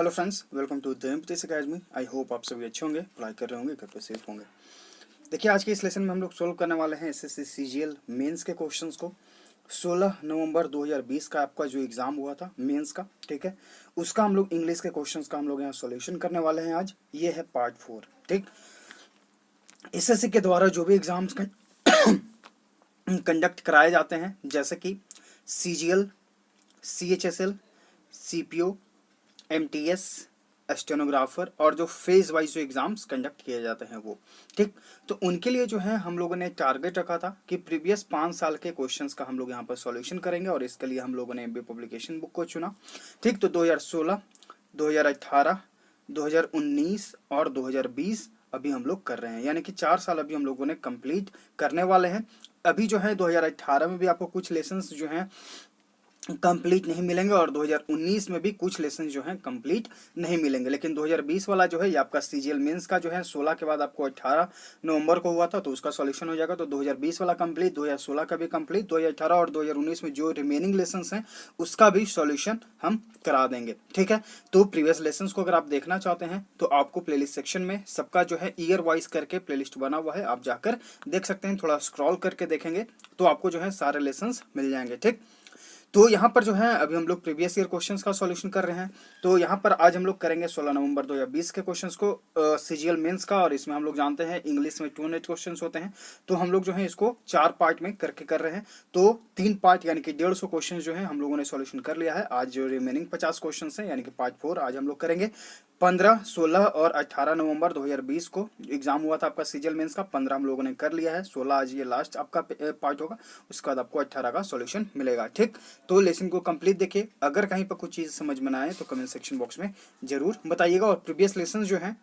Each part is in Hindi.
Hello friends, welcome to the MPTS academy. I hope आप सभी अच्छे होंगे, पढ़ाई कर रहे होंगे, घर पे सेफ होंगे। देखिए, आज के इस लेसन में हम लोग सोल्व करने वाले हैं एसएससी सीजीएल मेंस के क्वेश्चंस को। 16 नवंबर 2020 का आपका जो एग्जाम हुआ था मेंस का, ठीक है, उसका हम लोग इंग्लिश के क्वेश्चंस का हम लोग यहाँ सॉल्यूशन करने वाले हैं। आज ये है पार्ट 4। ठीक, एसएससी के द्वारा जो भी एग्जाम्स कंडक्ट कराए जाते हैं, जैसे कि CGL, CHSL, CPO, MTS, stenographer और जो फेज वाइज जो एग्जाम्स कंडक्ट किए जाते हैं वो, ठीक, तो उनके लिए जो है हम लोगों ने टारगेट रखा था कि प्रीवियस 5 साल के क्वेश्चंस का हम लोग यहाँ पर सॉल्यूशन करेंगे और इसके लिए हम लोगों ने एमबी पब्लिकेशन बुक को चुना। ठीक, तो 2016, 2018, 2019 और 2020 अभी हम लोग कर रहे हैं, यानी कि 4 साल अभी हम लोगों ने कंप्लीट करने वाले हैं। अभी जो है 2018 में भी आपको कुछ लेसन्स जो हैं कंप्लीट नहीं मिलेंगे और 2019 में भी कुछ लेसन जो हैं कंप्लीट नहीं मिलेंगे, लेकिन 2020 वाला जो है ये आपका सीजीएल मेंस का जो है 16 के बाद आपको 18 नवंबर को हुआ था, तो उसका सॉल्यूशन हो जाएगा। तो 2020 वाला कंप्लीट, 2016 का भी कंप्लीट, 2018 और 2019 में जो रिमेनिंग लेसन्स हैं उसका भी सॉल्यूशन हम करा देंगे। ठीक है, तो प्रीवियस लेसन्स को अगर आप देखना चाहते हैं तो आपको प्लेलिस्ट सेक्शन में सबका जो है ईयर वाइज करके प्लेलिस्ट बना हुआ है, आप जाकर देख सकते हैं। थोड़ा स्क्रॉल करके देखेंगे तो आपको जो है सारे लेसन्स मिल जाएंगे। ठीक, तो यहाँ पर जो है अभी हम लोग प्रीवियस ईयर क्वेश्चंस का सॉल्यूशन कर रहे हैं। तो यहाँ पर आज हम लोग करेंगे 16 नवंबर 2020 के क्वेश्चंस को सीजीएल मेंस का, और इसमें हम लोग जानते हैं इंग्लिश में 2 यूनिट क्वेश्चंस होते हैं, तो हम लोग जो है इसको 4 पार्ट में करके कर रहे हैं। तो 3 पार्ट यानी कि 150 क्वेश्चन जो है हम लोगों ने सॉल्यूशन कर लिया है। आज जो रिमेनिंग 50 क्वेश्चन है यानी कि पार्ट 4 आज हम लोग करेंगे। 15, 16 और 18 नवंबर 2020 को एग्जाम हुआ था आपका सीजीएल मेंस का। 15 हम लोगों ने कर लिया है, 16 आज ये लास्ट आपका पार्ट होगा, उसके बाद आपको 18 का सॉल्यूशन मिलेगा। ठीक, तो लेसन को कंप्लीट देखिए। अगर कहीं पर कुछ चीज़ समझ में ना आए तो कमेंट सेक्शन बॉक्स में जरूर बताइएगा, और प्रीवियस लेसन जो है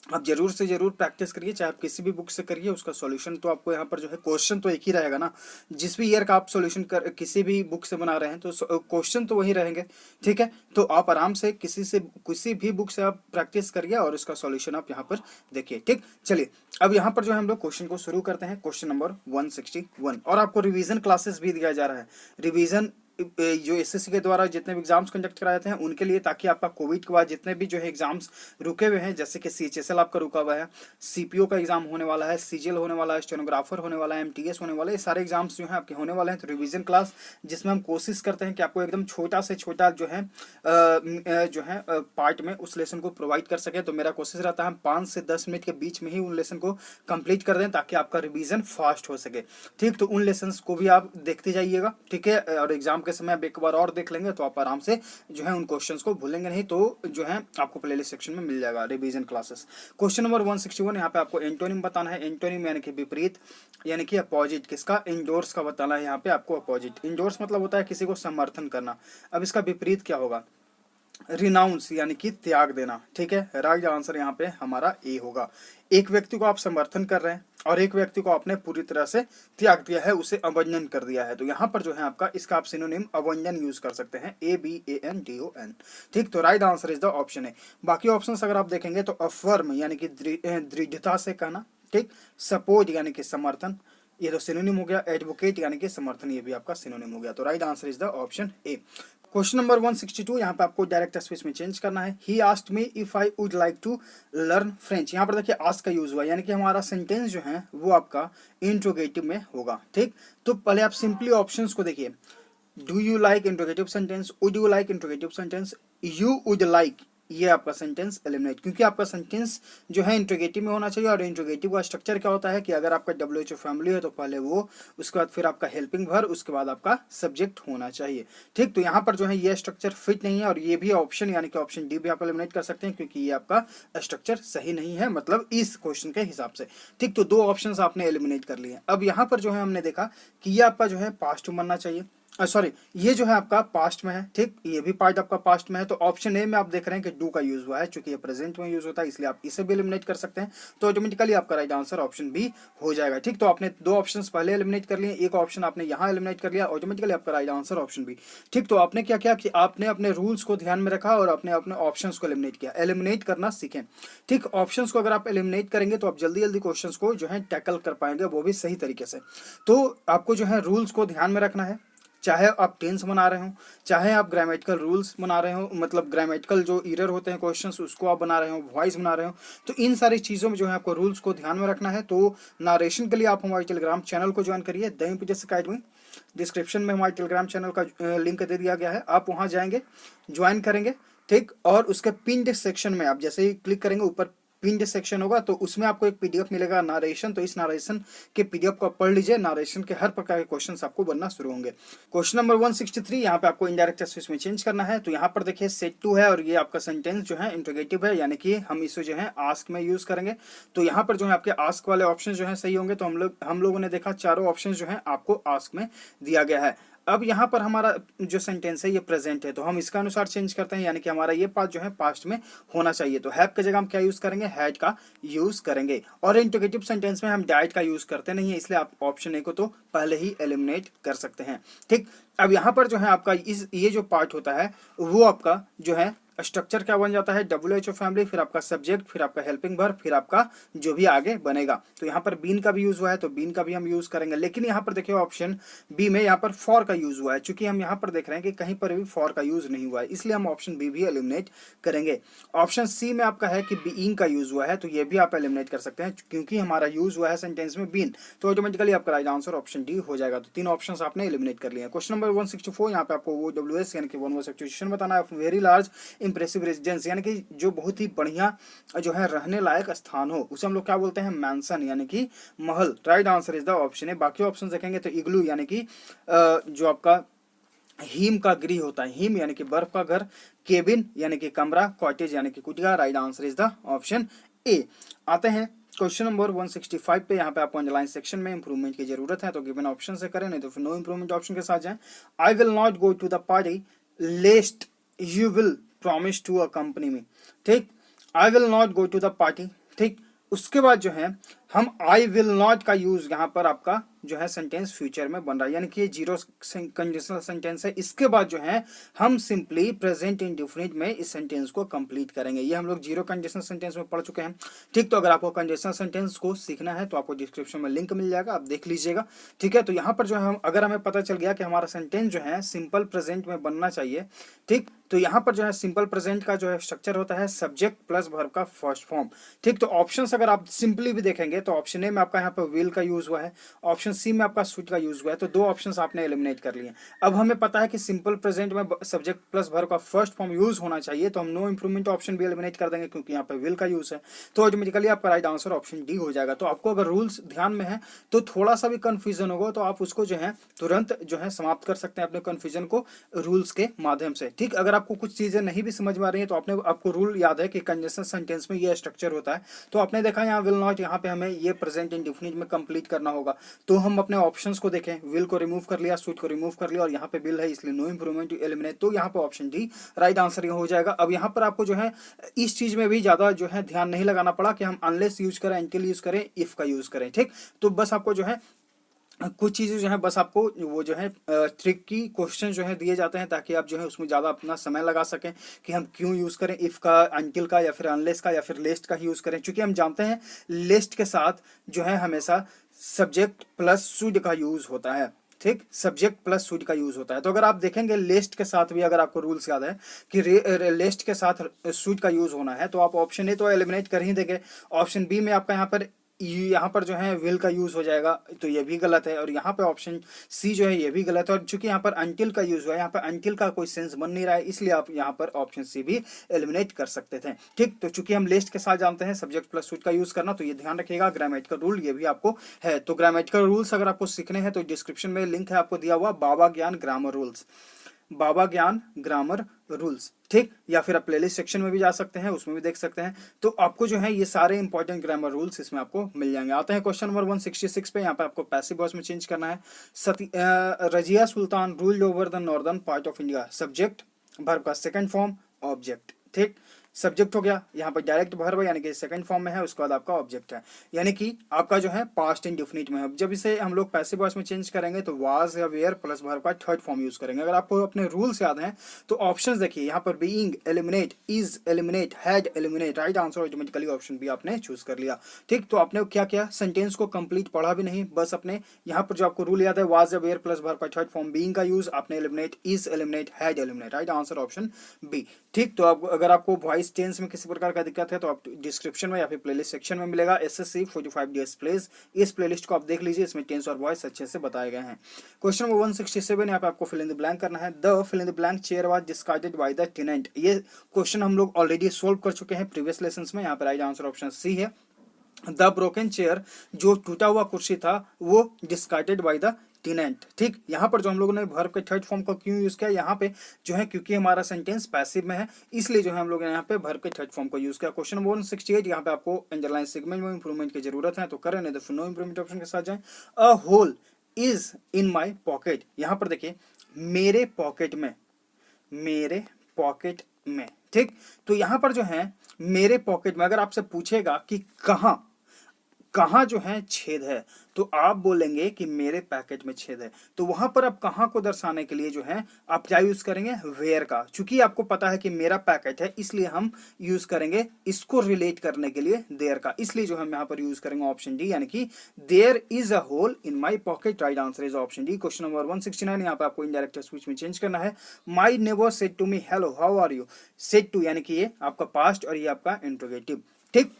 आप जरूर से जरूर प्रैक्टिस करिए, चाहे आप किसी भी बुक से करिए। उसका सॉल्यूशन तो आपको यहाँ पर जो है क्वेश्चन तो एक ही रहेगा ना, जिस भी ईयर का आप सॉल्यूशन कर किसी भी बुक से बना रहे हैं तो क्वेश्चन तो वही रहेंगे। ठीक है, तो आप आराम से किसी भी बुक से आप प्रैक्टिस करिए और उसका सॉल्यूशन आप यहाँ पर देखिए। ठीक, चलिए अब यहाँ पर जो है हम लोग क्वेश्चन को शुरू करते हैं। क्वेश्चन नंबर 161, और आपको रिवीजन क्लासेस भी दिया जा रहा है। रिवीजन जो एसएससी के द्वारा जितने भी एग्जाम्स कंडक्ट कराए जाते हैं उनके लिए, ताकि आपका कोविड के बाद जितने भी जो है एग्जाम्स रुके हुए हैं, जैसे कि सीएचएसएल आपका रुका हुआ है, सीपीओ का एग्जाम होने वाला है, सीजीएल होने वाला है, स्टेनोग्राफर होने वाला है, एमटीएस होने वाला है, ये सारे एग्जाम्स जो है आपके होने वाले हैं। तो रिवीजन क्लास जिसमें हम कोशिश करते हैं कि आपको एकदम छोटा से छोटा जो है पार्ट में उस लेसन को प्रोवाइड कर सके। तो मेरा कोशिश रहता है हम 5 से 10 मिनट के बीच में ही उन लेसन को कंप्लीट कर दें, ताकि आपका रिवीजन फास्ट हो सके। ठीक, तो उन लेसन को भी आप देखते जाइएगा। ठीक है, और एग्जाम के समय आप एक बार और देख लेंगे तो आप आराम से जो है उन क्वेश्चंस को भूलेंगे नहीं। तो जो है आपको प्लेलिस्ट सेक्शन में मिल जाएगा रिवीजन क्लासेस। क्वेश्चन नंबर 161, यहाँ पे आपको एंटोनिम बताना है। एंटोनिम यानी कि विपरीत, यानी कि अपोजिट किसका, इंडोर्स का बताना है। यहाँ पे आपको अपोजिट, इंडोर्स मतलब होता है किसी को समर्थन करना। अब इसका विपरीत क्या होगा, रिनाउंस यानी कि त्याग देना। ठीक है, राइट आंसर यहाँ पे हमारा ए होगा। एक व्यक्ति को आप समर्थन कर रहे हैं और एक व्यक्ति को आपने पूरी तरह से त्याग दिया है, उसे अवंजन कर दिया है, तो यहाँ पर जो है आपका इसका आप सिनोनिम अवंजन यूज कर सकते हैं, ABANDON। ठीक, तो right answer is the option है। बाकी ऑप्शंस अगर आप देखेंगे तो अफर्म यानी कि दृढ़ता से कहना। ठीक, सपोर्ट यानी कि समर्थन, ये तो सिनोनिम हो गया। एडवोकेट यानी कि समर्थन, ये भी आपका सिनोनिम हो गया। तो right answer is the option A. Question number 162, यहाँ पे आपको डायरेक्ट स्पीच में चेंज करना है। He asked me if I would like to learn French. यहाँ पर देखिए आस्क का यूज हुआ, यानी कि हमारा सेंटेंस जो है वो आपका इंट्रोगेटिव में होगा। ठीक, तो पहले आप सिंपली ऑप्शंस को देखिए। Do you like interrogative sentence, would you like interrogative sentence, you would like, ये आपका सेंटेंस एलिमिनेट, क्योंकि आपका सेंटेंस जो है इंट्रोगेटिव में होना चाहिए। और इंट्रोगेटिव का स्ट्रक्चर क्या होता है कि अगर आपका WHO फैमिली है तो पहले वो, उसके बाद फिर आपका हेल्पिंग वर्ब, उसके बाद आपका सब्जेक्ट होना चाहिए। ठीक, तो यहाँ पर जो है ये स्ट्रक्चर फिट नहीं है, और ये भी ऑप्शन यानी कि ऑप्शन डी भी आप एलिमिनेट कर सकते हैं, क्योंकि ये आपका स्ट्रक्चर सही नहीं है, मतलब इस क्वेश्चन के हिसाब से। ठीक, तो 2 ऑप्शन आपने एलिमिनेट कर लिए। अब यहाँ पर जो है हमने देखा कि ये आपका जो है पास्ट में बनना चाहिए, सॉरी ये जो है आपका पास्ट में है। ठीक, ये भी पार्ट आपका पास्ट में है, तो ऑप्शन ए में आप देख रहे हैं कि डू का यूज हुआ है, चूंकि ये प्रेजेंट में यूज होता है इसलिए आप इसे भी एलिमिनेट कर सकते हैं। तो ऑटोमेटिकली आपका राइट आंसर ऑप्शन बी हो जाएगा। ठीक, तो आपने 2 ऑप्शंस पहले एलिमिनेट कर लिए, एक ऑप्शन आपने यहाँ एलिमिनेट कर लिया, ऑटोमेटिकली आपका राइट आंसर ऑप्शन बी। ठीक, तो आपने क्या किया कि आपने अपने रूल्स को ध्यान में रखा और आपने अपने ऑप्शंस को एलिमिनेट किया। एलिमिनेट करना सीखें। ठीक, ऑप्शंस को अगर आप एलिमिनेट करेंगे तो आप जल्दी जल्दी क्वेश्चंस को जो है टैकल कर पाएंगे, वो भी सही तरीके से। तो आपको जो है रूल्स को ध्यान में रखना है, चाहे आप टेंस बना रहे हो, चाहे आप ग्रामेटिकल रूल्स बना रहे हो, मतलब ग्रामेटिकल जो एरर होते हैं क्वेश्चंस उसको आप बना रहे हो, वॉइस बना रहे हो, तो इन सारी चीज़ों में जो है आपको रूल्स को ध्यान में रखना है। तो नारेशन के लिए आप हमारे टेलीग्राम चैनल को ज्वाइन करिए, द इम्पीडियस अकेडमी। डिस्क्रिप्शन में हमारे टेलीग्राम चैनल का लिंक दे दिया गया है, आप वहाँ जाएंगे, ज्वाइन करेंगे, ठीक। और उसके पिन्ड सेक्शन में आप जैसे ही क्लिक करेंगे, ऊपर पिन्ड सेक्शन होगा, तो उसमें आपको एक पीडीएफ मिलेगा नारेशन, तो इस नारेशन के पीडीएफ को आप पढ़ लीजिए। नारेशन के हर प्रकार के क्वेश्चंस आपको बनना शुरू होंगे। क्वेश्चन नंबर 163, यहाँ पे आपको इनडायरेक्ट स्पीच में चेंज करना है। तो यहाँ पर देखिए सेट टू है और ये आपका सेंटेंस जो है इंट्रोगेटिव है, यानी कि हम इसे जो है आस्क में यूज करेंगे। तो यहाँ पर जो है आपके आस्क वाले ऑप्शन जो है सही होंगे। तो हम लोगों ने देखा चारों ऑप्शन जो है आपको आस्क में दिया गया है। अब यहाँ पर हमारा जो सेंटेंस है ये प्रेजेंट है, तो हम इसका अनुसार चेंज करते हैं, यानी कि हमारा ये पार्ट जो है पास्ट में होना चाहिए। तो हैव की जगह हम क्या यूज करेंगे, हैड का यूज करेंगे। और इंट्रोगेटिव सेंटेंस में हम डाइड का यूज करते नहीं है, इसलिए आप ऑप्शन ए को तो पहले ही एलिमिनेट कर सकते हैं, ठीक। अब यहाँ पर जो है आपका ये जो पार्ट होता है वो आपका जो है स्ट्रक्चर क्या बन जाता है, WHO फैमिली, फिर आपका सब्जेक्ट, फिर आपका हेल्पिंग वर्ब, फिर आपका जो भी आगे बनेगा। तो यहाँ पर बीन का भी यूज हुआ है, तो बीन का भी हम यूज करेंगे। लेकिन यहाँ पर देखिए ऑप्शन बी में यहाँ पर फॉर का यूज हुआ है, चूंकि हम यहाँ पर देख रहे हैं कि कहीं पर भी फॉर का यूज नहीं हुआ है, इसलिए हम ऑप्शन बी भी एलिमिनेट करेंगे। ऑप्शन सी में आपका है कि बीइंग का यूज हुआ है, तो ये भी आप एलिमिनेट कर सकते हैं, क्योंकि हमारा यूज हुआ है सेंटेंस में बीन, तो ऑटोमेटिकली आपका राइट आंसर ऑप्शन डी हो जाएगा। तो तीन ऑप्शन आपने एलिमिनेट कर लिए। क्वेश्चन नंबर 164, यहाँ पे आपको OWS यानी कि वन वर्ड सब्स्टिट्यूशन बताना है। वेरी लार्ज इंप्रेसिव रेजिडेंस, यानी कि जो बहुत ही बढ़िया जो है रहने लायक स्थान हो, उसे हम लोग क्या बोलते हैं, मैंसन, यानी कि महल। Right answer is the option है। बाकी ऑप्शन देखेंगे तो इग्लू यानी कि जो आपका हिम का गृह होता है, हिम यानी कि बर्फ का घर, केबिन यानी कि कमरा, कॉटेज यानी कि कुटिया। Right answer is the option A. आते हैं क्वेश्चन नंबर 165 पे। यहाँ पे आपको अंडरलाइन सेक्शन में इंप्रूवमेंट की जरूरत है, तो गिवन ऑप्शन से करें, नहीं तो फिर नो इंप्रूवमेंट ऑप्शन के साथ जाएं। I will not go to the party lest you will promise to accompany me, ठीक। I will not go to the party, ठीक। उसके बाद जो है हम आई विल नॉट का यूज यहाँ पर आपका जो है सेंटेंस फ्यूचर में बन रहा है, यानी कि ये जीरो कंडीशनल सेंटेंस है। इसके बाद जो है हम सिंपली प्रेजेंट इंडेफिनिट में इस सेंटेंस को कंप्लीट करेंगे। ये हम लोग जीरो कंडीशनल सेंटेंस में पढ़ चुके हैं, ठीक। तो अगर आपको कंडीशनल सेंटेंस को सीखना है तो आपको डिस्क्रिप्शन में लिंक मिल जाएगा, आप देख लीजिएगा, ठीक है। तो यहाँ पर जो है अगर हमें पता चल गया कि हमारा सेंटेंस जो है सिंपल प्रेजेंट में बनना चाहिए, ठीक। तो यहाँ पर जो है सिंपल प्रेजेंट का जो है स्ट्रक्चर होता है सब्जेक्ट प्लस वर्ब का फर्स्ट फॉर्म, ठीक। तो ऑप्शंस अगर आप सिंपली भी देखेंगे तो ऑप्शन ए में आपका यहाँ पर विल का यूज हुआ है, ऑप्शन सी में आपका शुड का यूज हुआ है, तो दो ऑप्शंस आपने एलिमिनेट कर लिए। अब हमें पता है कि सिंपल प्रेजेंट में सब्जेक्ट प्लस वर्ब का फर्स्ट फॉर्म यूज होना चाहिए, तो हम नो इंप्रूवमेंट ऑप्शन भी एलिमिनेट कर देंगे, क्योंकि यहाँ पर विल का यूज है, तो ऑटोमेटिकली आपका राइट आंसर ऑप्शन डी हो जाएगा। तो आपको अगर रूल्स ध्यान में है तो थोड़ा सा भी कंफ्यूजन होगा तो आप उसको जो है तुरंत जो है समाप्त कर सकते हैं अपने कंफ्यूजन को रूल्स के माध्यम से, ठीक। अगर आपको कुछ चीजें नहीं भी समझ में आ रही है तो आपको रूल याद है कि कंडीशनल सेंटेंस में ये स्ट्रक्चर होता है। तो आपने देखा यहाँ विल नॉट, यहाँ पे हमें ये प्रेजेंट इंडेफिनिट में कंप्लीट करना होगा, तो हम अपने ऑप्शंस को देखें, विल को रिमूव कर लिया, शुड को रिमूव कर लिया, और यहाँ पे विल है इसलिए नो इंप्रूवमेंट एलिमिनेट, तो यहाँ पे ऑप्शन डी राइट आंसर हो जाएगा। अब यहाँ पर आपको जो है इस चीज में भी ज्यादा जो है ध्यान नहीं लगाना पड़ा कि हम अनलेस यूज करें, अनटिल यूज करें, इफ का यूज करें, ठीक। तो बस आपको जो है कुछ चीज़ें जो है बस आपको वो जो है ट्रिक की क्वेश्चन जो है दिए जाते हैं, ताकि आप जो है उसमें ज़्यादा अपना समय लगा सकें कि हम क्यों यूज़ करें इफ़ का, अनटिल का, या फिर अनलेस का, या फिर लेस्ट का यूज़ करें। क्योंकि हम जानते हैं लेस्ट के साथ जो है हमेशा सब्जेक्ट प्लस शुड का यूज़ होता है, ठीक। सब्जेक्ट प्लस शुड का यूज होता है। तो अगर आप देखेंगे लेस्ट के साथ भी, अगर आपको रूल्स याद है कि लेस्ट के साथ शुड का यूज होना है, तो आप ऑप्शन ए तो एलिमिनेट कर ही देंगे। ऑप्शन बी में आपका यहाँ पर जो है विल का यूज हो जाएगा, तो ये भी गलत है। और यहाँ पे ऑप्शन सी जो है ये भी गलत है। और चूंकि यहाँ पर अनटिल का यूज हुआ है, यहाँ पर अनटिल का कोई सेंस बन नहीं रहा है, इसलिए आप यहाँ पर ऑप्शन सी भी एलिमिनेट कर सकते थे, ठीक। तो चूंकि हम लिस्ट के साथ जानते हैं सब्जेक्ट प्लस शुड का यूज करना, तो ये ध्यान रखिएगा। ग्रामेटिकल रूल ये भी आपको है। तो ग्रामेटिकल रूल्स अगर आपको सीखने हैं तो डिस्क्रिप्शन में लिंक है आपको दिया हुआ, बाबा ज्ञान ग्रामर रूल्स, बाबा ज्ञान ग्रामर रूल्स, ठीक। या फिर आप प्लेलिस्ट सेक्शन में भी जा सकते हैं, उसमें भी देख सकते हैं। तो आपको जो है ये सारे इंपॉर्टेंट ग्रामर रूल्स इसमें आपको मिल जाएंगे। आते हैं क्वेश्चन नंबर 166 पे। यहाँ पे आपको पैसिव वॉइस में चेंज करना है। Razia Sultan ruled over the northern part of India, subject verb का सेकंड फॉर्म ऑब्जेक्ट, ठीक। सब्जेक्ट हो गया, यहाँ पर डायरेक्ट वर्ब यानी कि सेकंड फॉर्म में है, उसके बाद आपका ऑब्जेक्ट है, यानी कि आपका जो है पास्ट इंडेफिनिट में है। जब इसे हम लोग पैसिव वॉइस में चेंज करेंगे तो वाज या वेयर प्लस वर्ब का थर्ड फॉर्म यूज करेंगे। अगर आपको अपने रूल्स याद हैं तो ऑप्शंस देखिए, यहाँ पर being, eliminate, is eliminate, had eliminate, right answer automatically option B आपने चूज कर लिया। ठीक, तो आपने क्या किया, सेंटेंस को कंप्लीट पढ़ा भी नहीं, बस अपने यहाँ पर जो आपको रूल याद है वाज या वेयर प्लस वर्ब का थर्ड फॉर्म बीइंग का यूज, आपने eliminate, is eliminate, had eliminate, right answer option B. ठीक, तो आप अगर आपको वॉइस टेंस में किसी प्रकार का दिक्कत है तो आप डिस्क्रिप्शन में या फिर प्लेलिस्ट सेक्शन में मिलेगा एसएससी 45 डेज प्लेस, इस प्लेलिस्ट को आप देख लीजिए, इसमें टेंस और वॉइस अच्छे से बताए गए हैं। क्वेश्चन नंबर 167, यहाँ पे आपको फिल इन द ब्लैंक करना है। The fill in the blank chair was discarded by the tenant, ये क्वेश्चन हम लोग ऑलरेडी सोल्व कर चुके हैं प्रीवियस लेसन में। यहाँ पर राइट आंसर ऑप्शन सी है। द ब्रोकन चेयर, जो टूटा हुआ कुर्सी था वो डिस्कार्डेड बाय द टेनेंट। ठीक, यहाँ पर जो हम लोगों ने वर्ब के थर्ड फॉर्म को क्यों यूज किया, यहाँ पे जो है क्योंकि हमारा सेंटेंस पैसिव में है, इसलिए जो है हम लोग ने यहाँ पे वर्ब के थर्ड फॉर्म को यूज किया। क्वेश्चन नंबर 168, यहाँ पे आपको अंडरलाइन सेगमेंट में इंप्रूवमेंट की जरूरत है तो करें, नहीं तो नो इंप्रूवमेंट ऑप्शन के साथ जाएं। A hole is in my pocket, यहाँ पर देखिए मेरे पॉकेट में, मेरे पॉकेट में। ठीक, तो यहाँ पर जो है मेरे पॉकेट में, अगर आपसे पूछेगा कि कहाँ कहाँ जो है छेद है तो आप बोलेंगे कि मेरे पैकेट में छेद है, तो वहां पर आप कहाँ को दर्शाने के लिए जो है आप क्या यूज करेंगे, वेयर का। चूंकि आपको पता है कि मेरा पैकेट है इसलिए हम यूज करेंगे इसको रिलेट करने के लिए देयर का, इसलिए जो हम यहाँ पर यूज करेंगे ऑप्शन डी, यानी कि there is a hole in my pocket, right answer is option D. Question number 169, यहाँ पे आपको इनडायरेक्ट स्पीच में चेंज करना है। My neighbour said to me hello how are you, said to यानी कि ये आपका पास्ट और ये आपका इंट्रोगेटिव। ठीक,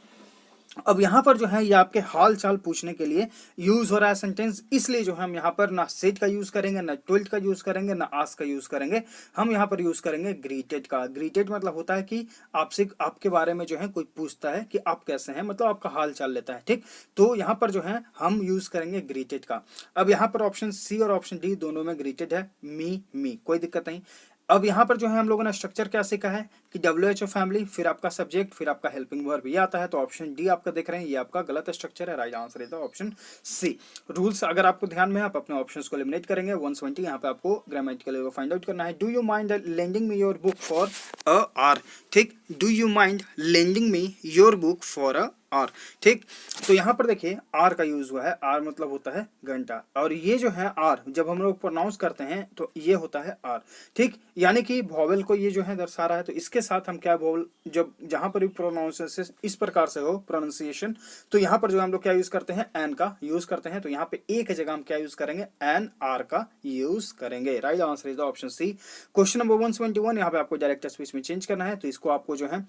अब यहाँ पर जो है ये आपके हाल चाल पूछने के लिए यूज हो रहा है सेंटेंस, इसलिए जो हम यहाँ पर ना सेड का यूज करेंगे, ना टोल्ड का यूज करेंगे, ना आस्क का यूज करेंगे, हम यहाँ पर यूज करेंगे ग्रीटेड का। ग्रीटेड मतलब होता है कि आपसे आपके बारे में जो है कोई पूछता है कि आप कैसे हैं, मतलब आपका हाल चाल लेता है। ठीक, तो यहाँ पर जो है हम यूज करेंगे ग्रीटेड का। अब यहाँ पर ऑप्शन सी और ऑप्शन डी दोनों में ग्रीटेड है, मी, कोई दिक्कत नहीं। अब यहाँ पर जो है हम लोगों ने स्ट्रक्चर क्या सीखा है कि WHO फैमिली, फिर आपका सब्जेक्ट, फिर आपका हेल्पिंग वर्ब ये आता है, तो ऑप्शन डी आपका देख रहे हैं ये आपका गलत स्ट्रक्चर है, right answer is option C. Rules अगर आपको ध्यान में है आप अपने ऑप्शंस को एलिमिनेट करेंगे। 120 यहाँ पे आपको ग्रामेटिकली को फाइंड आउट करना है। Do you mind lending me your book for a hour, ठीक, do you mind lending me your book for a hour. ठीक, तो यहाँ पर देखिए आर का यूज हुआ है, आर मतलब होता है घंटा, और ये जो है आर जब हम लोग प्रोनाउंस करते हैं तो ये होता है आर। ठीक, यानी कि वॉवेल को ये जो है दर्शा रहा है, तो इसके साथ हम क्या वॉवेल जब जहां पर भी प्रोनाउंसिएशन इस प्रकार से हो प्रोनाउंसिएशन, तो यहाँ पर जो हम लोग क्या यूज करते हैं, एन का यूज करते हैं, तो यहाँ पे एक जगह हम क्या यूज करेंगे, एन आर का यूज करेंगे, right answer is the option C. Question number 171, यहाँ पे आपको डायरेक्ट स्पीच में चेंज करना है, तो इसको आपको जो है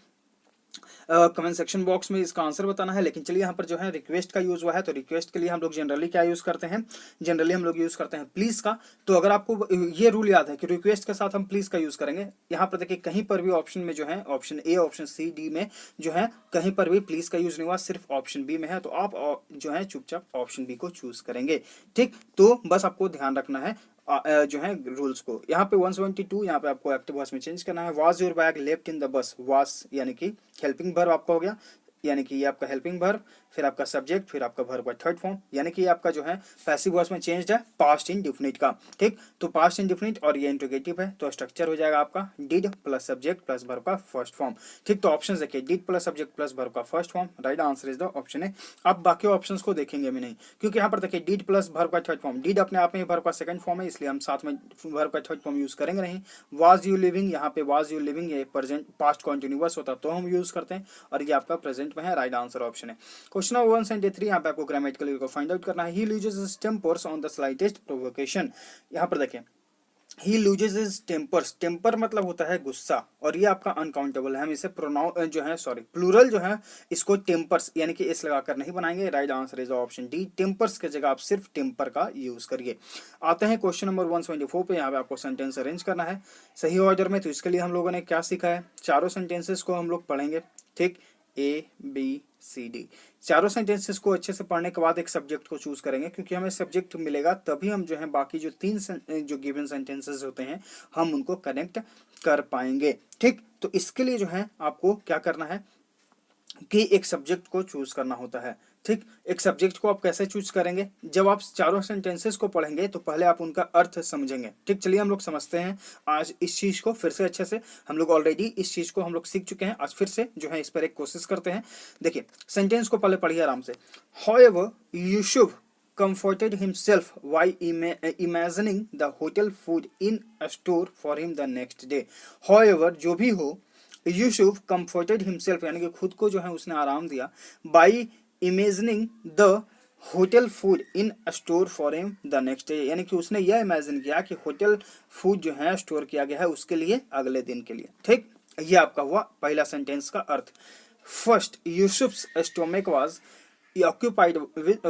कमेंट सेक्शन बॉक्स में इसका आंसर बताना है। लेकिन चलिए यहाँ पर जो है रिक्वेस्ट का यूज हुआ है, तो रिक्वेस्ट के लिए हम लोग जनरली क्या यूज करते हैं, जनरली हम लोग यूज करते हैं प्लीज का। तो अगर आपको ये रूल याद है कि रिक्वेस्ट के साथ हम प्लीज का यूज करेंगे, यहाँ पर देखिए कहीं पर भी ऑप्शन में जो है option A, option C, D में जो है कहीं पर भी प्लीज का यूज नहीं हुआ, सिर्फ ऑप्शन बी में है, तो आप जो है चुपचाप ऑप्शन बी को चूज करेंगे। ठीक, तो बस आपको ध्यान रखना है जो है रूल्स को। यहाँ पे 172, यहाँ पे आपको एक्टिव वॉइस में चेंज करना है। Was your bag left in the bus, was यानी कि हेल्पिंग वर्ब आपका हो गया, यानी कि ये आपका हेल्पिंग वर्ब, फिर आपका सब्जेक्ट, फिर आपका वर्ब का थर्ड फॉर्म, यानी कि आपका जो है पैसिव वॉइस में चेंज्ड है पास्ट इंडेफिनिट का। ठीक, तो पास्ट इंडेफिनिट और ये इंट्रोगेटिव है, तो स्ट्रक्चर हो जाएगा आपका did plus subject plus verb का फर्स्ट फॉर्म। ठीक, तो ऑप्शन देखिए did plus subject plus verb का first form, right answer is the option है। आप बाकी ऑप्शन को देखेंगे भी नहीं, क्योंकि यहाँ पर देखिए डिड प्लस वर्ब का थर्ड फॉर्म, डिड अपने आप में वर्ब का सेकंड फॉर्म है, इसलिए हम साथ में वर्ब का थर्ड फॉर्म यूज करेंगे नहीं। वाज यू लिविंग, यहाँ पे वाज यू लिविंग ये प्रेजेंट पास्ट कॉन्टिन्यूअस होता तो हम यूज करते हैं, और ये आपका प्रेजेंट में है, राइट आंसर ऑप्शन है। क्वेश्चन नंबर 173, यहाँ पे आपको ग्रामेटिकली को फाइंड आउट करना है। He loses his tempers on the slightest provocation, यहाँ पर देखिए he loses his tempers, temper मतलब होता है गुस्सा, और ये आपका अनकाउंटेबल है, हम इसे प्रोनाउन जो है सॉरी प्लूरल जो है इसको टेम्पर्स यानी कि एस लगाकर नहीं बनाएंगे, right answer is option D. Tempers के जगह आप सिर्फ टेम्पर का यूज करिए। आते हैं क्वेश्चन नंबर 174 पे, यहाँ पे आपको सेंटेंस अरेंज करना है सही ऑर्डर में। तो इसके लिए हम लोगों ने क्या सीखा है, चारों सेंटेंसेस को हम लोग पढ़ेंगे। ठीक, ए बी सी डी, चारों सेंटेंसेस को अच्छे से पढ़ने के बाद एक सब्जेक्ट को चूज करेंगे, क्योंकि हमें सब्जेक्ट मिलेगा तभी हम जो है बाकी जो तीन जो गिवन सेंटेंसेस होते हैं हम उनको कनेक्ट कर पाएंगे। ठीक, तो इसके लिए जो है आपको क्या करना है, कि एक सब्जेक्ट को चूज करना होता है। ठीक, एक सब्जेक्ट को आप कैसे चूज करेंगे, जब आप चारों सेंटेंसेस को पढ़ेंगे तो पहले आप उनका अर्थ समझेंगे। ठीक, चलिए हम लोग समझते हैं आज इस चीज को फिर से अच्छे से। हम लोग ऑलरेडी इस चीज को हम लोग सीख चुके हैं, आज फिर से जो है इस पर एक कोशिश करते हैं। देखिए सेंटेंस को पहले पढ़िए आराम से। However, Yusuf comforted himself while imagining the hotel food in a store for him the next day. However, जो भी हो, यूसुफ comforted himself यानी कि खुद को जो है उसने आराम दिया by imagining the hotel food in store for him the next day, यानी कि उसने यह इमेजिन किया कि होटल फूड जो है स्टोर किया गया है उसके लिए अगले दिन के लिए। ठीक, ये आपका हुआ पहला सेंटेंस का अर्थ। First, Yusuf's stomach was occupied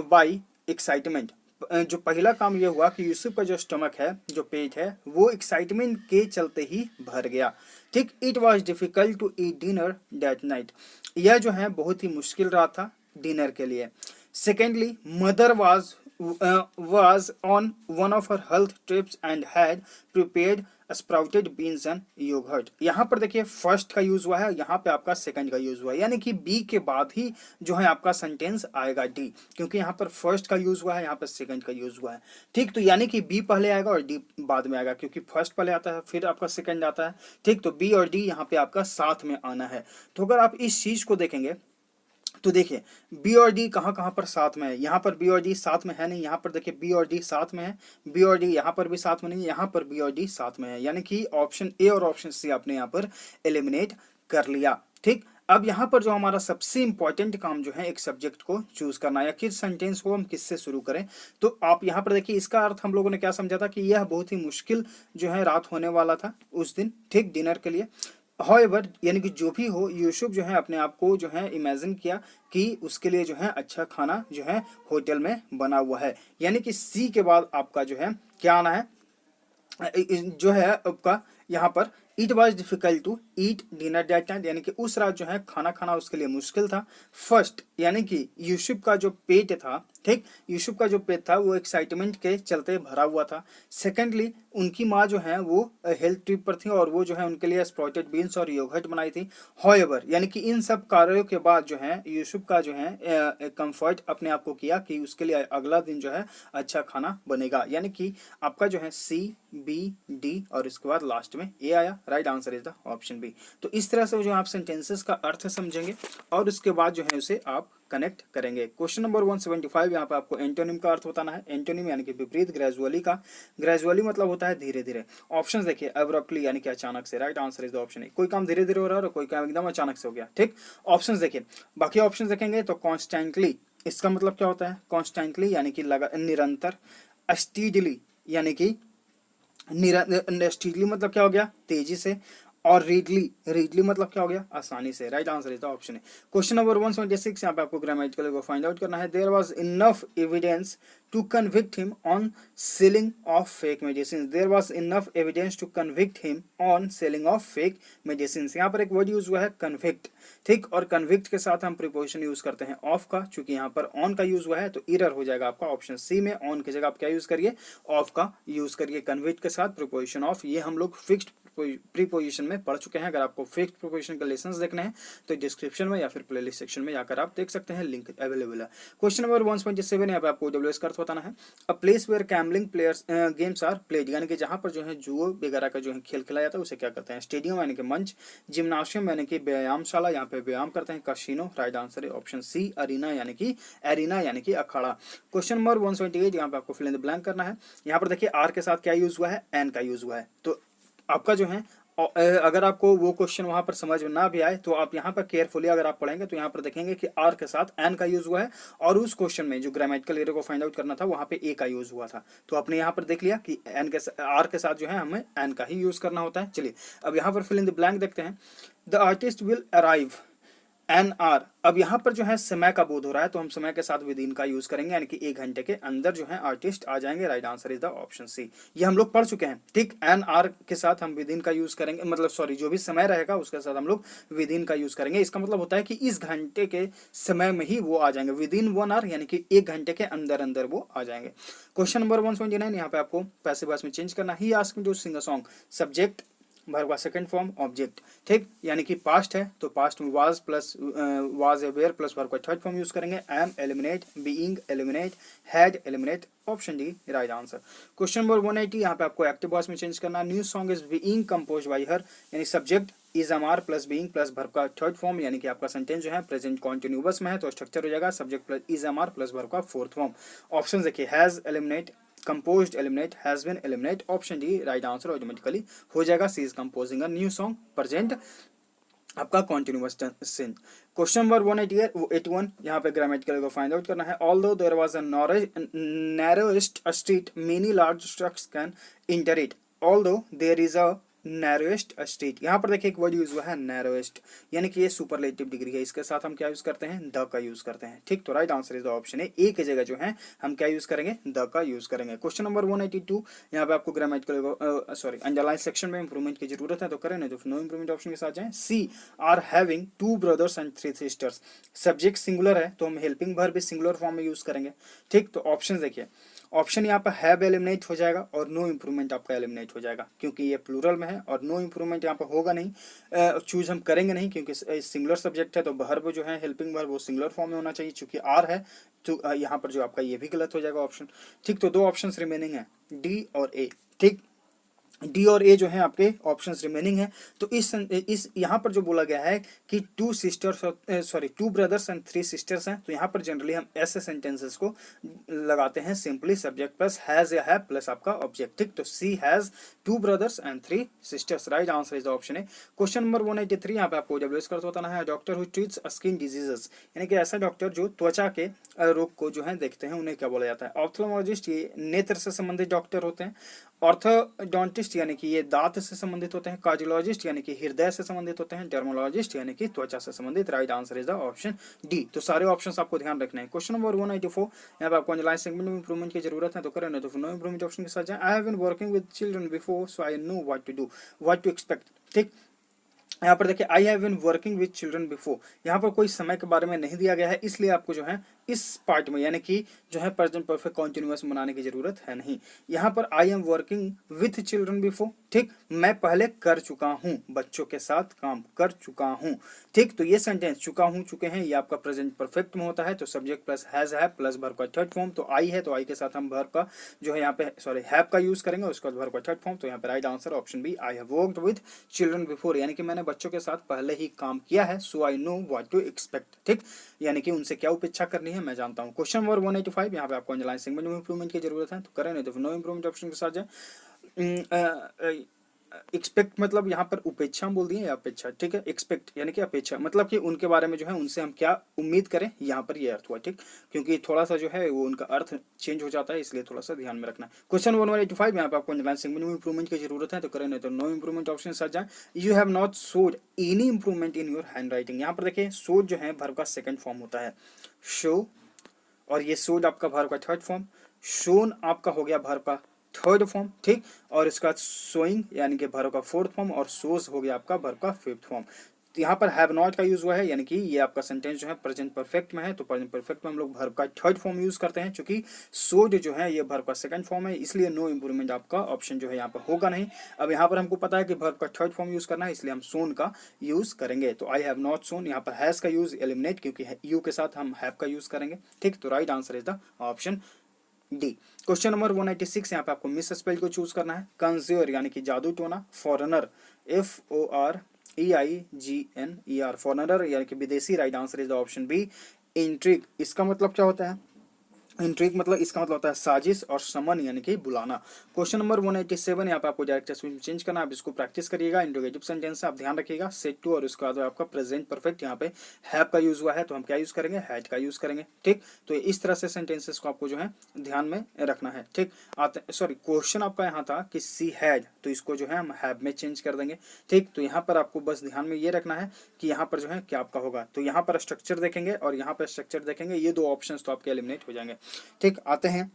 by excitement. जो पहला काम यह हुआ कि यूसुफ का जो स्टमक है, जो पेट है, वो एक्साइटमेंट के चलते ही भर गया। ठीक, it was difficult to eat dinner that night. यह जो है बहुत ही मुश्किल रहा था डिनर के लिए। Secondly, mother was on one of her health trips and had prepared sprouted beans and yogurt। यहाँ पर देखिए फर्स्ट का यूज हुआ है, यहाँ पे आपका सेकंड का यूज हुआ है, यानी कि बी के बाद ही जो है आपका सेंटेंस आएगा डी, क्योंकि यहाँ पर फर्स्ट का यूज हुआ है, यहाँ पर सेकंड का यूज हुआ है। ठीक, तो यानी कि बी पहले आएगा और डी बाद में आएगा, क्योंकि फर्स्ट पहले आता है फिर आपका सेकंड आता है। ठीक, तो बी और डी यहाँ पे आपका साथ में आना है। तो अगर आप इस चीज को देखेंगे तो देखिए बी और डी कहाँ कहाँ पर साथ में है, यहाँ पर बी और डी साथ में है नहीं, यहाँ पर देखिए बी और डी साथ में है, बी और डी यहाँ पर भी साथ में नहीं, यहाँ पर बी और डी साथ में है, यानी कि ऑप्शन ए और ऑप्शन सी आपने यहाँ पर एलिमिनेट कर लिया। ठीक, अब यहाँ पर जो हमारा सबसे इंपॉर्टेंट काम जो है एक सब्जेक्ट को चूज करना या किस सेंटेंस को हम किससे शुरू करें। तो आप यहाँ पर देखिए इसका अर्थ हम लोगों ने क्या समझा था कि यह बहुत ही मुश्किल जो है रात होने वाला था उस दिन, ठीक, डिनर के लिए। However, यानी कि जो भी हो, यूसुफ जो है अपने आप को जो है इमेजिन किया कि उसके लिए जो है अच्छा खाना जो है होटल में बना हुआ है, यानी कि सी के बाद आपका जो है क्या आना है, जो है आपका यहाँ पर it was difficult to eat dinner that night, यानी कि उस रात जो है खाना खाना उसके लिए मुश्किल था। फर्स्ट, यानी कि यूसुफ का जो पेट था, ठीक, यूसुफ का जो पेट था वो एक्साइटमेंट के चलते भरा हुआ था। सेकेंडली, उनकी माँ जो है वो हेल्थ ट्रिप पर थी और वो जो है उनके लिए स्प्राउटेड बीन्स और योगर्ट बनाई थी। हॉवेवर, यानी कि इन सब कार्यों के बाद जो है यूसुफ का जो है कंफर्ट अपने आप को किया कि उसके लिए अगला दिन जो है अच्छा खाना बनेगा, यानी कि आपका जो है सी, बी, डी और इसके बाद लास्ट में ए आया। Right answer is the option B. तो इस तरह से जो आप सेंटेंसेस का अर्थ समझेंगे और उसके बाद जो है उसे आप कनेक्ट करेंगे। क्वेश्चन नंबर 175, यहाँ पे आपको एंटोनिम का अर्थ बताना है। एंटोनिम यानी कि विपरीत, ग्रेजुअली का। ग्रेजुअली मतलब होता है धीरे धीरे। ऑप्शंस देखिए, अब्रप्टली यानी कि अचानक से। Right answer is the option A. कोई काम धीरे धीरे हो रहा है और कोई काम एकदम अचानक से हो गया। ठीक, ऑप्शंस देखिए, बाकी ऑप्शंस देखेंगे तो कॉन्स्टेंटली, इसका मतलब क्या होता है, कॉन्स्टेंटली यानी कि निरंतर। स्टीडली यानी कि स्टीडली मतलब क्या हो गया, तेजी से। और रीडली, रीडली मतलब क्या हो गया, आसानी से। Right answer is the option है। क्वेश्चन नंबर 176, यहाँ पे आपको ग्रामेटिकल को फाइंड आउट करना है। There was enough evidence to convict him on selling of fake medicine. There was enough evidence to convict him on selling of fake medicine. यहाँ पर एक वर्ड यूज हुआ है कन्विक्ट, ठीक, और कन्विक्ट के साथ हम प्रीपोजिशन यूज करते हैं ऑफ का, चूंकि यहाँ पर ऑन का यूज हुआ है तो एरर हो जाएगा आपका ऑप्शन सी में। ऑन की जगह आप क्या यूज करिए, ऑफ का यूज करिए। कन्विक्ट के साथ प्रीपोजिशन ऑफ, ये हम लोग फिक्स्ड प्रीपोजिशन में पढ़ चुके हैं। अगर आपको फिक्स्ड प्रीपोजिशन के लेसन्स देखने हैं तो डिस्क्रिप्शन में या फिर प्लेलिस्ट सेक्शन में जाकर आप देख सकते हैं, लिंक अवेलेबल है। क्वेश्चन नंबर 177, यहाँ पे आपको डब्ल्यूएस का अर्थ बताना है। A place where gambling players games are played, यानी कि जहां पर जो है जुआ वगैरह का जो है खेल खिलाया जाता है उसे क्या कहते हैं। स्टेडियम यानी कि मंच। जिम्नाशियम यानी कि व्यायामशाला, यहाँ पे व्यायाम करते हैं। कैसीनो, राइट आंसर है ऑप्शन सी। अरीना यानी कि अखाड़ा। क्वेश्चन नंबर 178, यहाँ पे आपको फिल इन द ब्लैंक करना है। यहाँ पर देखिए आर के साथ क्या यूज हुआ है, एन का यूज हुआ है। तो आपका जो है अगर आपको वो क्वेश्चन वहां पर समझ में ना भी आए तो आप यहाँ पर केयरफुली अगर आप पढ़ेंगे तो यहाँ पर देखेंगे कि आर के साथ एन का यूज हुआ है, और उस क्वेश्चन में जो ग्रामेटिकल एरर को फाइंड आउट करना था वहां पे ए का यूज हुआ था। तो आपने यहाँ पर देख लिया कि आर के साथ जो है हमें एन का ही यूज करना होता है। चलिए अब यहाँ पर फिल इन द ब्लैंक देखते हैं। The artist will arrive an hour. अब यहाँ पर जो है समय का बोध हो रहा है तो हम समय के साथ विदिन का यूज करेंगे, यानी कि 1 घंटे के अंदर जो है आर्टिस्ट आ जाएंगे। Right answer is the option C. ये हम लोग पढ़ चुके हैं, ठीक। एन आर के साथ हम विदिन का यूज करेंगे, मतलब सॉरी जो भी समय रहेगा उसके साथ हम लोग विदिन का यूज करेंगे। इसका मतलब होता है कि इस घंटे के समय में ही वो आ जाएंगे, विदिन 1 आवर, यानी कि 1 घंटे के अंदर अंदर वो आ जाएंगे। क्वेश्चन नंबर 179, यहाँ पे आपको पैसिव वॉइस में चेंज करना ही। Ask me to sing a song. Subject verb का सेकंड फॉर्म ऑब्जेक्ट, ठीक, यानी कि पास्ट है तो पास्ट में was plus was were plus verb का थर्ड फॉर्म यूज करेंगे, am eliminate, being eliminate, had eliminate, option D right answer. Question number 180, यहाँ पे आपको एक्टिव वॉइस में चेंज करना, new song is being composed by her, यानी subject is am are plus being plus verb का थर्ड फॉर्म, यानी कि आपका सेंटेंस जो है प्रेजेंट कॉन्टिन्यूअस में है तो स्ट्रक्चर हो जाएगा subject plus is am are plus verb का फोर्थ फॉर्म। ऑप्शन देखिए, has eliminate, composed eliminate, has been eliminate, option D right answer automatically हो जाएगा, she is composing a new song, present आपका कॉन्टिन्यूअस टेंस। क्वेश्चन नंबर 181, यहाँ पे ग्रामेटिकल को फाइंड आउट करना है, although there was a narrowest street many large trucks can enter it, although there is a narrowest street, यहाँ पर देखिए एक वर्ड यूज हुआ है नैरोएस्ट, यानी कि ये सुपरलेटिव डिग्री है, इसके साथ हम क्या यूज करते हैं, द का यूज करते हैं, ठीक, तो right answer is the option है ए की जगह जो है हम क्या यूज करेंगे, द का यूज करेंगे। क्वेश्चन नंबर 182, यहाँ पे आपको ग्रामेटिकल सॉरी अंडरलाइन सेक्शन में इंप्रूवमेंट की जरूरत है तो करें, नहीं तो नो इंप्रूवमेंट ऑप्शन के साथ जाएं। She are having 2 brothers and 3 sisters, subject singular है तो हम हेल्पिंग वर्ब भी सिंगुलर फॉर्म में यूज करेंगे, ठीक, तो ऑप्शन देखिए, ऑप्शन यहाँ पर हैव एलिमिनेट हो जाएगा और नो इंप्रूवमेंट आपका एलिमिनेट हो जाएगा क्योंकि ये प्लूरल में है और नो इंप्रूवमेंट यहाँ पर होगा नहीं, चूज हम करेंगे नहीं क्योंकि सिंगुलर सब्जेक्ट है तो वर्ब जो है हेल्पिंग वर्ब वो सिंगुलर फॉर्म में होना चाहिए, चूंकि आर है तो यहाँ पर जो आपका ये भी गलत हो जाएगा ऑप्शन, ठीक, तो दो ऑप्शन रिमेनिंग है डी और ए, ठीक, डी और ए जो है आपके ऑप्शंस रिमेनिंग है, तो इस यहाँ पर जो बोला गया है कि 2 sisters sorry 2 brothers and 3 sisters हैं तो यहाँ पर जनरली हम ऐसे सेंटेंसेस को लगाते हैं सिंपली सब्जेक्ट प्लस हैज या हैव प्लस आपका ऑब्जेक्ट, ठीक, तो she has 2 brothers and 3 sisters, right answer is the option है। क्वेश्चन नंबर 183, यहाँ पे आपको डब्ल्यूएस का बताना है, doctor who treats skin diseases, यानी कि ऐसा डॉक्टर जो त्वचा के रोग को जो है देखते हैं उन्हें क्या बोला जाता है, ऑप्थेल्मोलॉजिस्ट ये नेत्र से संबंधित डॉक्टर होते हैं, ऑर्थोडोंटिस्ट यानी कि ये दांत से संबंधित होते हैं, कार्डियोलॉजिस्ट यानी कि हृदय से संबंधित होते हैं, डर्मोलॉजिस्ट यानी कि त्वचा से संबंधित, right answer is the option D, तो सारे ऑप्शंस आपको ध्यान रखना है। क्वेश्चन नंबर 194, यहाँ पे आपको अंडरलाइन सेगमेंट में इंप्रूवमेंट की जरूरत है तो करें, नहीं तो नो इंप्रूवमेंट ऑप्शन के साथ जाएं। I have been working with children before so I know what to do, what to expect, ठीक, यहाँ पर देखिए I have been working with children before, यहाँ पर कोई समय के बारे में नहीं दिया गया है इसलिए आपको जो है इस पार्ट में यानी कि जो है प्रेजेंट परफेक्ट कॉन्टिन्यूअस बनाने की जरूरत है नहीं, यहाँ पर I am working with children before, ठीक, मैं पहले कर चुका हूँ, बच्चों के साथ काम कर चुका हूँ, ठीक, तो ये सेंटेंस चुका हूँ चुके हैं ये आपका प्रेजेंट परफेक्ट में होता है तो सब्जेक्ट प्लस हैज है प्लस वर्ब का थर्ड फॉर्म, तो आई है तो आई के साथ हम वर्ब का जो है यहाँ पे सॉरी हैव का यूज करेंगे उसके बाद वर्ब का थर्ड फॉर्म, तो यहाँ पे right answer option B I have worked with children before, यानी कि मैंने बच्चों के साथ पहले ही काम किया है so I know what to expect, ठीक, यानी कि उनसे क्या अपेक्षा करनी है मैं जानता हूँ। क्वेश्चन नंबर 185, यहाँ पे आपको अंडरलाइन सेगमेंट में इंप्रूवमेंट की जरूरत है तो करें, नहीं तो नो इंप्रूवमेंट ऑप्शन के साथ जाए। एक्सपेक्ट मतलब यहाँ पर उपेक्षा बोल दिए या अपेक्षा, ठीक है, एक्सपेक्ट यानी कि अपेक्षा मतलब कि उनके बारे में जो है उनसे हम क्या उम्मीद करें, यहाँ पर ये अर्थ हुआ, ठीक, क्योंकि थोड़ा सा जो है वो उनका अर्थ चेंज हो जाता है इसलिए थोड़ा सा ध्यान में रखना है। क्वेश्चन 185, यहाँ पे आपको अंडरलाइन सेगमेंट में इंप्रूवमेंट की जरूरत है तो करें, नहीं तो नो इंप्रूवमेंट ऑप्शन साथ जाए। You have not showed any improvement in your hand writing, यहाँ पर देखिए शोड जो है वर्ब का सेकंड फॉर्म होता है शो, और ये शोड आपका वर्ब का थर्ड फॉर्म, शोन आपका हो गया वर्ब का थर्ड फॉर्म, ठीक, और इसका बाद सोइंग यानी कि वर्ब का फोर्थ फॉर्म और सोज हो गया आपका वर्ब का फिफ्थ फॉर्म। तो यहाँ पर हैव नॉट का यूज हुआ है यानी कि ये आपका सेंटेंस जो है प्रेजेंट परफेक्ट में है तो प्रेजेंट परफेक्ट में हम लोग वर्ब का थर्ड फॉर्म यूज करते हैं, क्योंकि सोड जो है ये वर्ब का सेकंड फॉर्म है इसलिए नो इंप्रूवमेंट आपका ऑप्शन जो है यहाँ पर होगा नहीं। अब यहाँ पर हमको पता है कि वर्ब का थर्ड फॉर्म यूज करना है इसलिए हम सोन का यूज करेंगे, तो आई हैव नॉट सोन, यहाँ पर हैज का यूज एलिमिनेट क्योंकि यू के साथ हम हैव का यूज करेंगे, ठीक, तो right answer is the option D. Question number 196, यहाँ पे आपको मिस स्पेल को चूज करना है, कंज्यूर यानी कि जादू टोना, फॉरेनर FOREIGNER फॉरेनर यानी कि विदेशी, right answer is the option B intrigue, इसका मतलब क्या होता है, इंट्रिग मतलब इसका मतलब होता है साजिश और समन यानी कि बुलाना। क्वेश्चन नंबर 187, यहाँ पे आपको डायरेक्ट चेंज करना है, आप इसको प्रैक्टिस करिएगा, इंट्रोगेटिव सेंटेंस आप ध्यान रखिएगा, सेट टू और उसके बाद आपका प्रेजेंट परफेक्ट, यहाँ पे हैव का यूज हुआ है तो हम क्या यूज करेंगे, हैड का यूज करेंगे, ठीक, तो इस तरह से सेंटेंसेस को आपको जो है ध्यान में रखना है, ठीक, सॉरी क्वेश्चन आपका यहाँ था कि सी हैड तो इसको जो है हम हैव में चेंज कर देंगे, ठीक, तो यहाँ पर आपको बस ध्यान में ये रखना है कि यहाँ पर जो है क्या आपका होगा, तो यहाँ पर स्ट्रक्चर देखेंगे और यहाँ पर स्ट्रक्चर देखेंगे, ये दो ऑप्शन तो आपके एलिमिनेट हो जाएंगे, ठीक, आते हैं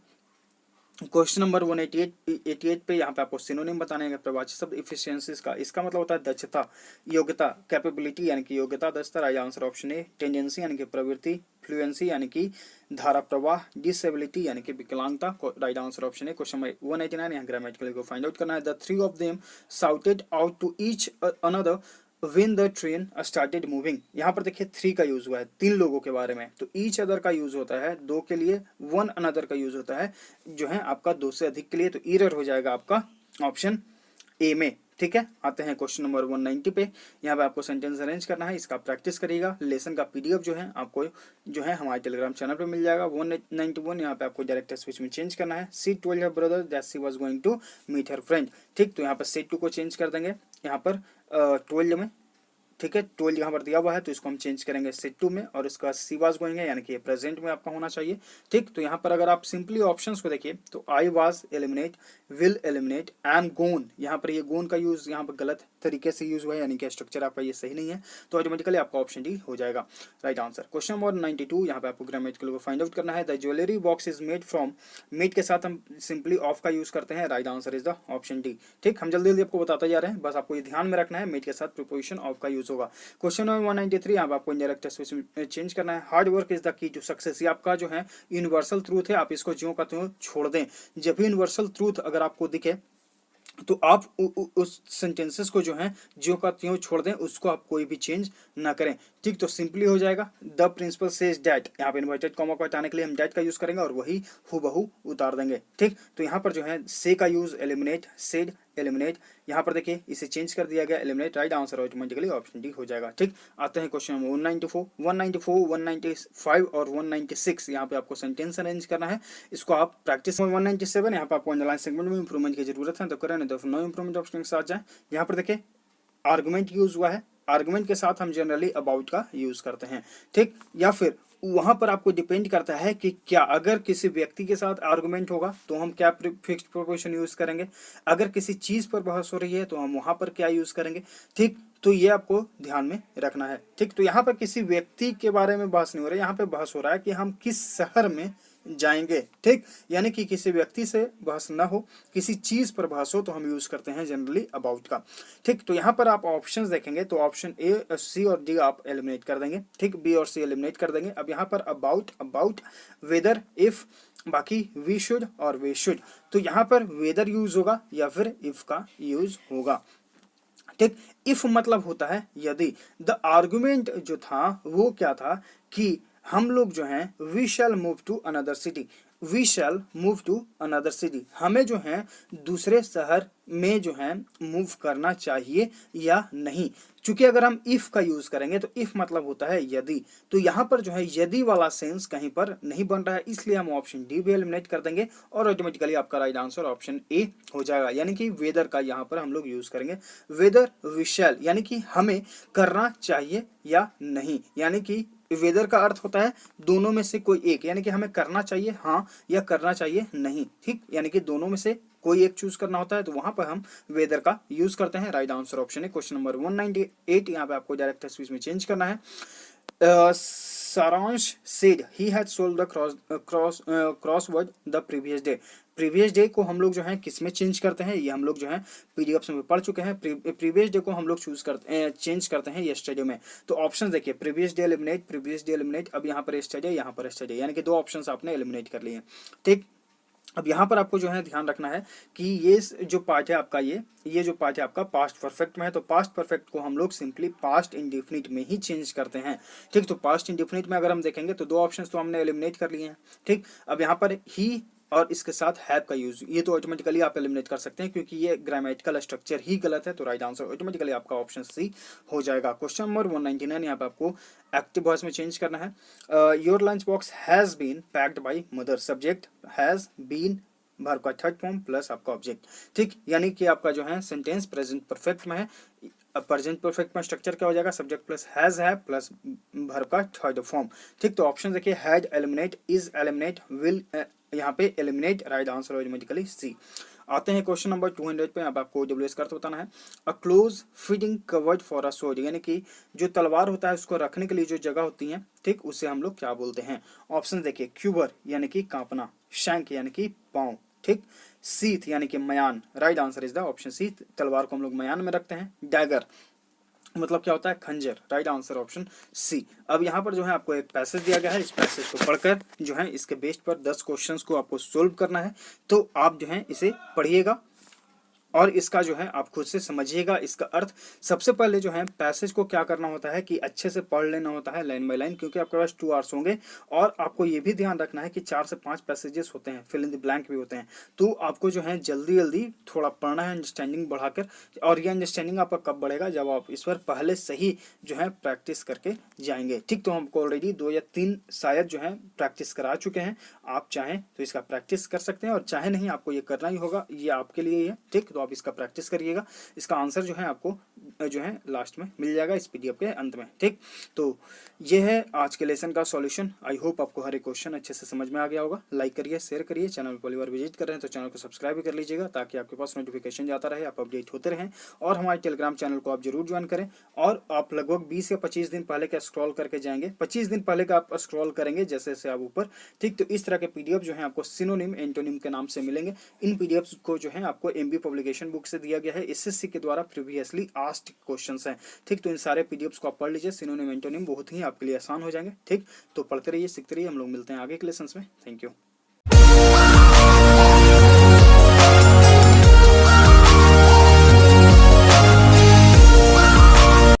क्वेश्चन नंबर 188 पे यहाँ पे आपको सिनोनिम बताने हैं प्रवाची शब्द इफिशियंसीज का। इसका मतलब होता है दक्षता, योग्यता, कैपेबिलिटी यानी कि योग्यता, दक्षता। राइट आंसर ऑप्शन ए। टेंडेंसी यानी कि प्रवृत्ति, फ्लुएंसी यानी कि धारा प्रवाह, डिसेबिलिटी यानी कि विकलांगता। Right answer option A. Question number 189 यहाँ ग्रामेटिकली को फाइंड आउट करना है। The three of them shouted out to each other when the train started moving। यहाँ पर देखिए थ्री का यूज हुआ है तीन लोगों के बारे में, तो ईच अदर का यूज होता है दो के लिए, वन अनदर का यूज होता है जो है आपका दो से अधिक के लिए, तो ईरर हो जाएगा आपका ऑप्शन ए में। ठीक है, आते हैं क्वेश्चन नंबर 190 पे। यहाँ पे आपको सेंटेंस अरेंज करना है, इसका प्रैक्टिस करिएगा। लेसन का पीडीएफ जो है आपको जो है हमारे टेलीग्राम चैनल पे मिल जाएगा। 191 यहाँ पे आपको डायरेक्ट स्विच में चेंज करना है। She told her brother that she was going to meet her friend. ठीक, तो यहाँ पर सेट टू को चेंज कर देंगे यहाँ पर टोल्ड में। ठीक है, 12 यहाँ पर दिया हुआ है तो इसको हम चेंज करेंगे सेट टू में, और इसका सी वाज गोइंग है यानी कि प्रेजेंट में आपका होना चाहिए। ठीक, तो यहाँ पर अगर आप सिंपली ऑप्शंस को देखिए तो I was eliminate, will eliminate, M गोन। यहाँ पर ये गोन का यूज यहाँ पर गलत तरीके से यूज हुआ है यानी कि स्ट्रक्चर आपका ये सही नहीं है, तो ऑटोमेटिकली आपका ऑप्शन डी हो जाएगा राइट आंसर। क्वेश्चन नंबर 92 यहाँ पे आपको ग्रामेटिकल को फाइंड आउट करना है। The jewellery box is made from, made के साथ हम सिंपली ऑफ का यूज करते हैं। Right answer is the option D. ठीक, हम जल्दी जल्दी आपको बताते जा रहे हैं, बस आपको ये ध्यान में रखना है मेड के साथ प्रीपोजिशन ऑफ का यूज होगा। क्वेश्चन नंबर 193 यहाँ पे आपको इंडायरेक्ट स्विच में चेंज करना है। Hard work is the key to success, ये आपका जो है यूनिवर्सल ट्रूथ है, आप इसको ज्यों का त्यों छोड़ दें। जब भी यूनिवर्सल ट्रूथ अगर आपको दिखे तो आप उस सेंटेंसेस को जो है ज्यों का त्यों छोड़ दें, उसको आप कोई भी चेंज ना करें। ठीक, तो सिंपली हो जाएगा द प्रिंसिपल सेज डैट, यहाँ पे इन्वर्टेड कॉमा को हटाने के लिए हम डैट का यूज करेंगे और वही हूबहू उतार देंगे। ठीक, तो यहाँ पर जो है से का यूज एलिमिनेट, सेड एलिमिनेट, यहाँ पर देखिए इसे चेंज कर दिया गया eliminate. Right answer automatically option D हो जाएगा। ठीक, आते हैं क्वेश्चन नंबर 194, 195 और 196। यहाँ पे आपको सेंटेंस अरेंज करना है, इसको आप प्रैक्टिस। 197 यहाँ पे आपको अंडरलाइन सेगमेंट में इंप्रूवमेंट की जरूरत है तो करें, नहीं तो नो इंप्रूवमेंट ऑप्शन के साथ जाए। यहाँ पर देखिए आर्गुमेंट यूज हुआ है, आर्गुमेंट के साथ हम जनरली अबाउट का यूज करते हैं। ठीक, या फिर वहां पर आपको डिपेंड करता है कि क्या अगर किसी व्यक्ति के साथ आर्गुमेंट होगा तो हम क्या फिक्स्ड प्रीपोजिशन यूज करेंगे, अगर किसी चीज पर बहस हो रही है तो हम वहां पर क्या यूज करेंगे। ठीक, तो ये आपको ध्यान में रखना है। ठीक, तो यहाँ पर किसी व्यक्ति के बारे में बहस नहीं हो रही, यहाँ पे बहस हो रहा है कि हम किस शहर में जाएंगे। ठीक, यानी कि किसी व्यक्ति से बहस ना हो, किसी चीज पर बहस हो तो हम यूज करते हैं जनरली अबाउट का। ठीक, तो यहाँ पर आप ऑप्शंस देखेंगे तो ऑप्शन ए, सी और डी आप एलिमिनेट कर देंगे। ठीक, बी और सी एलिमिनेट कर देंगे। अब यहाँ पर अबाउट, अबाउट, वेदर, इफ, बाकी वी शुड और वे शुड, तो यहाँ पर वेदर यूज होगा या फिर इफ का यूज होगा। ठीक, इफ मतलब होता है यदि। द आर्गुमेंट जो था वो क्या था कि हम लोग जो हैं we shall move to another city, we shall move to another city, हमें जो है दूसरे शहर में जो है मूव करना चाहिए या नहीं। चूंकि अगर हम इफ का यूज करेंगे तो इफ मतलब होता है यदि, तो यहाँ पर जो है यदि वाला सेंस कहीं पर नहीं बन रहा है, इसलिए हम ऑप्शन डी भी एलिमिनेट कर देंगे और ऑटोमेटिकली आपका राइट आंसर ऑप्शन ए हो जाएगा, यानी कि वेदर का यहाँ पर हम लोग यूज करेंगे। वेदर वी शैल यानी कि हमें करना चाहिए या नहीं, यानी कि वेदर का अर्थ होता है दोनों में से कोई एक, यानी कि हमें करना चाहिए हाँ या करना चाहिए नहीं। ठीक, यानी कि दोनों में से कोई एक चूज करना होता है तो वहां पर हम वेदर का यूज करते हैं। राइट आंसर ऑप्शन है। क्वेश्चन नंबर 198 यहाँ पे आपको डायरेक्ट स्विच में चेंज करना है। सारांश said he had solved the crossword the previous day। Previous day को हम लोग जो है किस में चेंज करते हैं, ये हम लोग जो है पीडीएफ में पढ़ चुके हैं। प्रीवियस डे को हम लोग चूज करते हैं, चेंज करते हैं यस्टरडे में। तो ऑप्शन देखिए previous day eliminate, previous day eliminate, अब यहाँ पर यस्टरडे, यहाँ पर यस्टरडे, यानी कि दो ऑप्शन आपने एलिमिनेट कर लिए। ठीक, अब यहाँ पर आपको जो है ध्यान रखना है कि ये जो पार्ट है आपका, ये जो पार्ट है आपका पास्ट परफेक्ट में है, तो पास्ट परफेक्ट को हम लोग सिंपली पास्ट इंडेफिनिट में ही चेंज करते हैं। ठीक, तो पास्ट इंडेफिनिट में अगर हम देखेंगे तो दो ऑप्शंस तो हमने एलिमिनेट कर लिए हैं। ठीक, अब यहाँ पर ही और इसके साथ हैव का यूज, ये तो ऑटोमेटिकली आप एलिमिनेट कर सकते हैं क्योंकि ये ग्रामेटिकल स्ट्रक्चर ही गलत है, तो राइट आंसर ऑटोमेटिकली आपका ऑप्शन सी हो जाएगा। क्वेश्चन नंबर 199 यहाँ पे आपको एक्टिव वॉइस में चेंज करना है। Your lunch box has been packed by mother, subject has been, verb का थर्ड फॉर्म प्लस आपका ऑब्जेक्ट। ठीक, यानी कि आपका जो है सेंटेंस प्रेजेंट परफेक्ट में है। प्रेजेंट परफेक्ट में स्ट्रक्चर क्या हो जाएगा, सब्जेक्ट प्लस हैज है प्लस वर्ब का थर्ड फॉर्म। ठीक, तो ऑप्शन देखिए had eliminate, is eliminate, will यहाँ पे एलिमिनेट, राइट आंसर ऑटोमेटिकली सी। आते हैं क्वेश्चन नंबर 200 पे। अब आपको डब्ल्यूएस का अर्थ बताना है। A close fitting covered for a sword, यानी कि जो तलवार होता है उसको रखने के लिए जो जगह होती है, ठीक, उसे हम लोग क्या बोलते हैं। ऑप्शन देखिए क्यूबर यानी कि कांपना, शैंक यानी कि पांव, ठीक। सीथ यानी कि मयान, right answer is the option C, तलवार को हम लोग मयान में रखते हैं। डैगर मतलब क्या होता है, खंजर, राइट आंसर ऑप्शन सी। अब यहाँ पर जो है आपको एक पैसेज दिया गया है, इस पैसेज को पढ़कर जो है इसके बेस्ड पर 10 क्वेश्चंस को आपको सोल्व करना है। तो आप जो है इसे पढ़िएगा और इसका जो है आप खुद से समझिएगा इसका अर्थ। सबसे पहले जो है पैसेज को क्या करना होता है कि अच्छे से पढ़ लेना होता है लाइन बाय लाइन, क्योंकि आपके पास 2 आवर्स होंगे। और आपको ये भी ध्यान रखना है कि 4 से 5 पैसेजेस होते हैं, फिल इन द ब्लैंक भी होते हैं। तो आपको जो है जल्दी जल्दी थोड़ा पढ़ना है, अंडरस्टैंडिंग बढ़ाकर। और ये अंडरस्टैंडिंग आपका कब बढ़ेगा, जब आप इस पर पहले सही जो है प्रैक्टिस करके जाएंगे। ठीक, तो हमको ऑलरेडी 2 या 3 शायद जो है प्रैक्टिस करा चुके हैं। आप चाहें तो इसका प्रैक्टिस कर सकते हैं और चाहे नहीं, आपको ये करना ही होगा, ये आपके लिए ही है। ठीक, तो आप इसका प्रैक्टिस करिएगा। इसका आंसर जो है आपको जो है लास्ट में मिल जाएगा इस पीडीएफ के अंत में। ठीक, तो ये है आज के लेसन का सॉल्यूशन। आई होप आपको हर एक क्वेश्चन अच्छे से समझ में आ गया होगा। लाइक करिए, शेयर करिए, चैनल पर पहली बार विजिट कर रहे हैं तो चैनल को सब्सक्राइब भी कर लीजिएगा, ताकि आपके पास नोटिफिकेशन जाता रहे, आप अपडेट होते रहें। और हमारे टेलीग्राम चैनल को आप जरूर ज्वाइन करें। और आप लगभग 20 या 25 दिन पहले का स्क्रॉल करके जाएंगे, 25 दिन पहले का आप स्क्रॉल करेंगे जैसे जैसे आप ऊपर। ठीक, तो इस तरह के पीडीएफ जो है आपको सिनोनिम एंटोनिम के नाम से मिलेंगे। इन पीडीएफ को जो है आपको एमबी पब्लिकेशन बुक से दिया गया है, एसएससी के द्वारा प्रीवियसली आस्क्ड क्वेश्चंस हैं। ठीक, तो इन सारे पीडीएफ्स को आप पढ़ लीजिए, सिनोनिम एंटोनिम बहुत ही आपके लिए आसान हो जाएंगे। ठीक, तो पढ़ते रहिए, सीखते रहिए। हम लोग मिलते हैं आगे के लेसन्स में। Thank you.